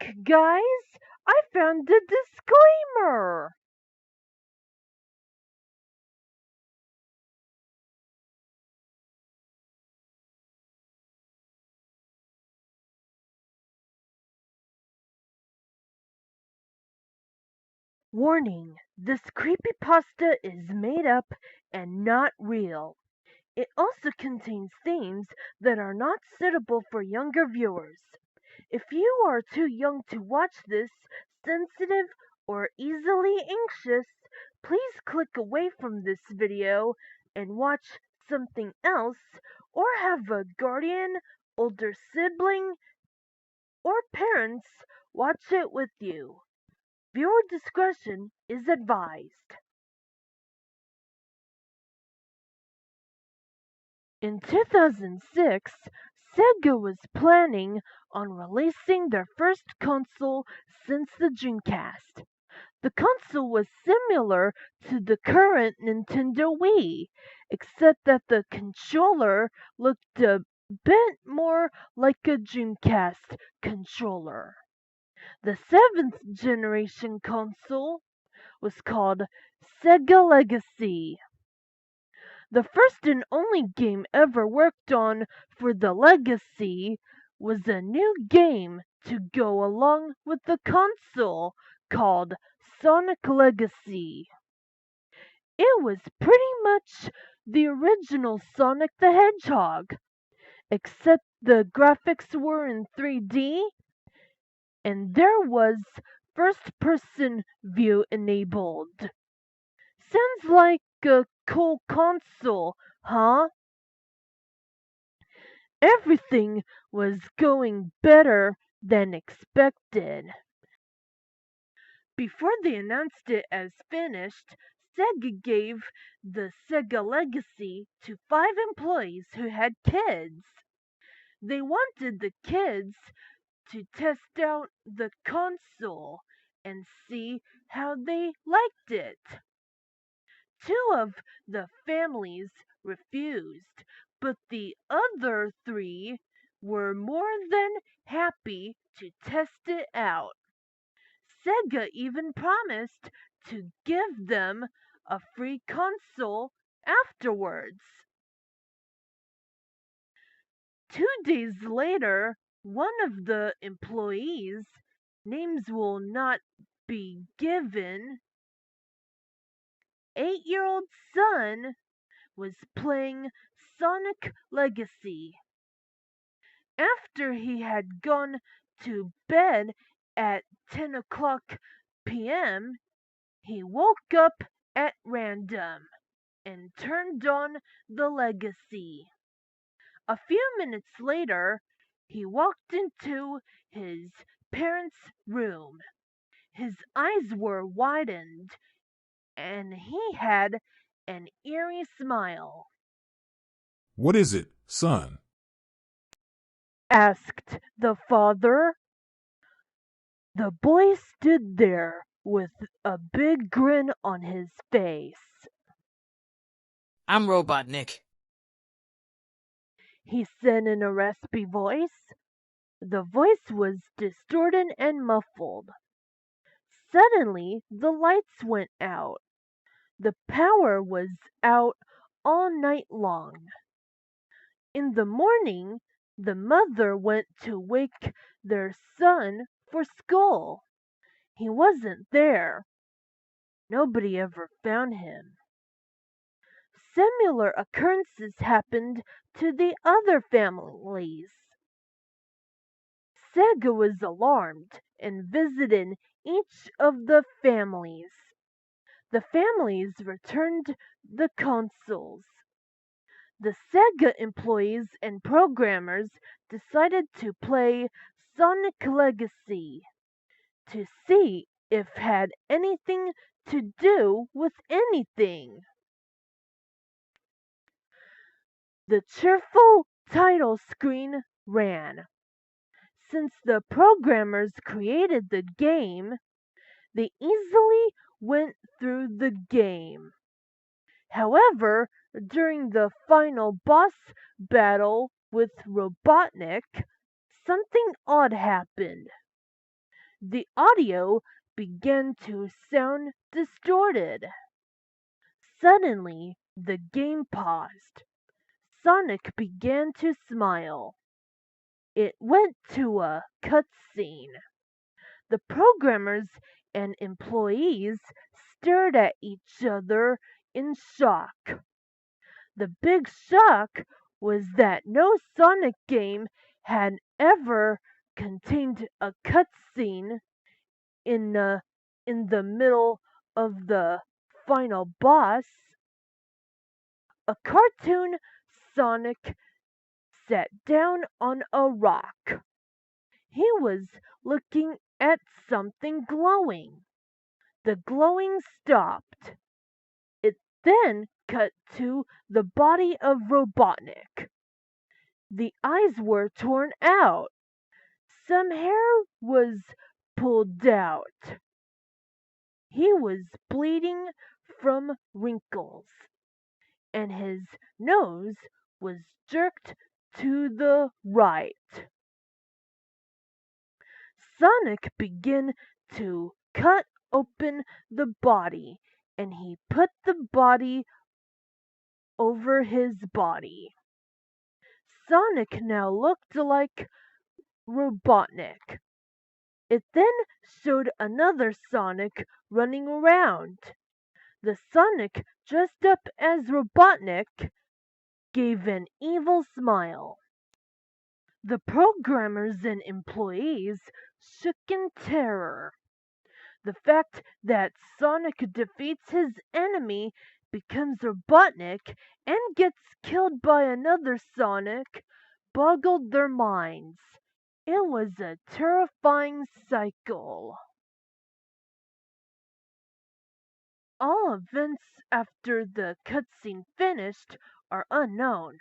Look, guys, I found the disclaimer. Warning, this creepypasta is made up and not real. It also contains themes that are not suitable for younger viewers. If you are too young to watch this, sensitive, or easily anxious, please click away from this video and watch something else, or have a guardian, older sibling, or parents watch it with you. Viewer discretion is advised. In 2006, Sega was planning on releasing their first console since the Dreamcast. The console was similar to the current Nintendo Wii, except that the controller looked a bit more like a Dreamcast controller. The seventh generation console was called Sega Legacy. The first and only game ever worked on for the Legacy was a new game to go along with the console called Sonic Legacy. It was pretty much the original Sonic the Hedgehog, except the graphics were in 3D and there was first person view enabled. Sounds like a cool console, huh? Everything was going better than expected. Before they announced it as finished, Sega gave the Sega Legacy to 5 employees who had kids. They wanted the kids to test out the console and see how they liked it. 2 of the families refused, but the other 3 were more than happy to test it out. Sega even promised to give them a free console afterwards. 2 days later, one of the employees, names will not be given, 8-year-old son was playing Sonic Legacy. After he had gone to bed at 10 o'clock p.m., he woke up at random and turned on the Legacy. A few minutes later, he walked into his parents' room. His eyes were widened and he had an eerie smile. "What is it, son?" Asked the father. The boy stood there with a big grin on his face. "I'm Robot Nick." He said in a raspy voice. The voice was distorted and muffled. Suddenly, the lights went out. The power was out all night long. In the morning, the mother went to wake their son for school. He wasn't there. Nobody ever found him. Similar occurrences happened to the other families. Sega was alarmed and visited each of the families. The families returned the consoles. The Sega employees and programmers decided to play Sonic Legacy to see if it had anything to do with anything. The cheerful title screen ran. Since the programmers created the game, they easily went through the game. However, during the final boss battle with Robotnik, something odd happened. The audio began to sound distorted. Suddenly, the game paused. Sonic began to smile. It went to a cutscene. The programmers and employees stared at each other in shock. The big shock was that no Sonic game had ever contained a cutscene in the middle of the final boss. A cartoon Sonic sat down on a rock. He was looking at something glowing. The glowing stopped. It then cut to the body of Robotnik. The eyes were torn out. Some hair was pulled out. He was bleeding from wrinkles, and his nose was jerked to the right. Sonic began to cut open the body, and he put the body over his body. Sonic now looked like Robotnik. It then showed another Sonic running around. The Sonic dressed up as Robotnik gave an evil smile. The programmers and employees shook in terror. The fact that Sonic defeats his enemy, becomes Robotnik, and gets killed by another Sonic boggled their minds. It was a terrifying cycle. All events after the cutscene finished are unknown.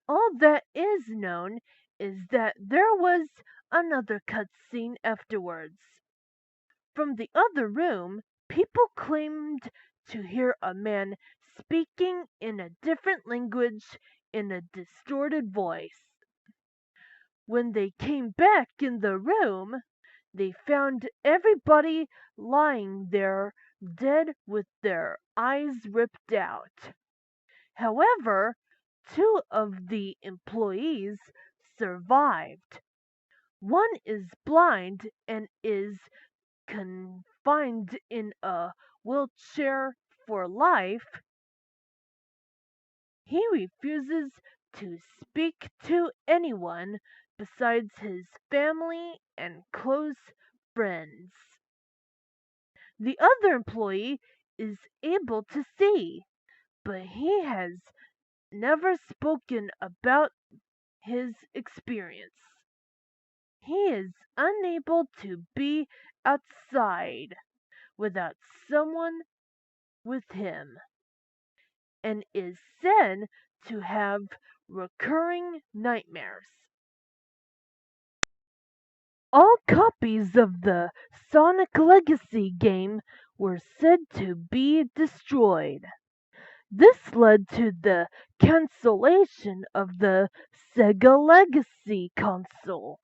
All that is known is that there was another cutscene afterwards. From the other room, people claimed to hear a man speaking in a different language in a distorted voice. When they came back in the room, they found everybody lying there dead with their eyes ripped out. However, two of the employees survived. One is blind and is confined in a wheelchair for life. He refuses to speak to anyone besides his family and close friends. The other employee is able to see, but he has never spoken about his experience. He is unable to be outside without someone with him, and is said to have recurring nightmares. All copies of the Sonic Legacy game were said to be destroyed. This led to the cancellation of the Sega Legacy console.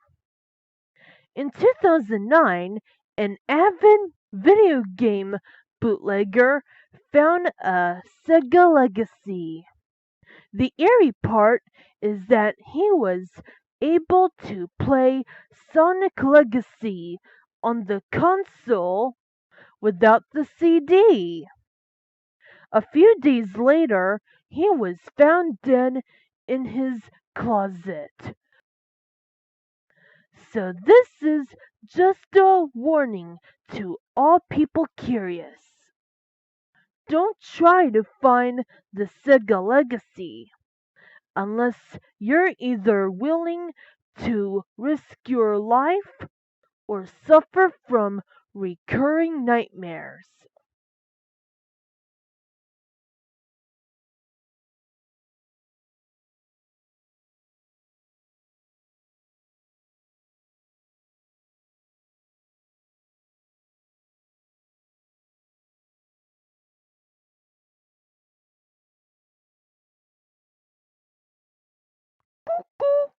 In 2009, an avid video game bootlegger found a Sega Legacy. The eerie part is that he was able to play Sonic Legacy on the console without the CD. A few days later, he was found dead in his closet. So this is just a warning to all people curious. Don't try to find the Sega Legacy unless you're either willing to risk your life or suffer from recurring nightmares. Cuckoo!